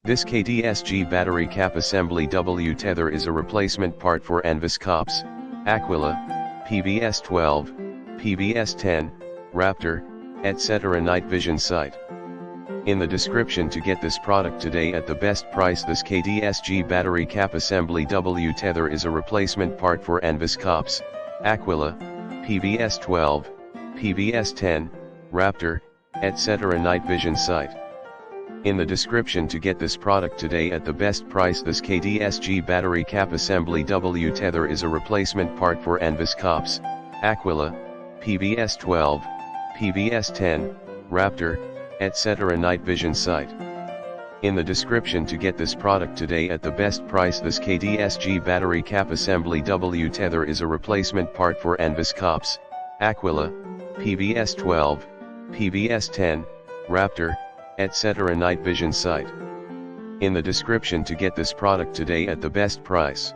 This KDSG battery cap assembly W tether is a replacement part for ANVIS COPS, Aquila, PVS-12, PVS-10, Raptor, etc. night vision sight. In the description to get this product today at the best price. This KDSG battery cap assembly W tether is a replacement part for ANVIS COPS, Aquila, PVS-12, PVS-10, Raptor, etc. night vision sight. In the description to get this product today at the best price. This KDSG battery cap assembly W tether is a replacement part for ANVIS COPS, Aquila, PVS-12, PVS-10, Raptor, etc. night vision sight. In the description to get this product today at the best price. This KDSG battery cap assembly W tether is a replacement part for ANVIS COPS, Aquila, PVS-12, PVS-10, Raptor, etc. night vision sight. In the description to get this product today at the best price.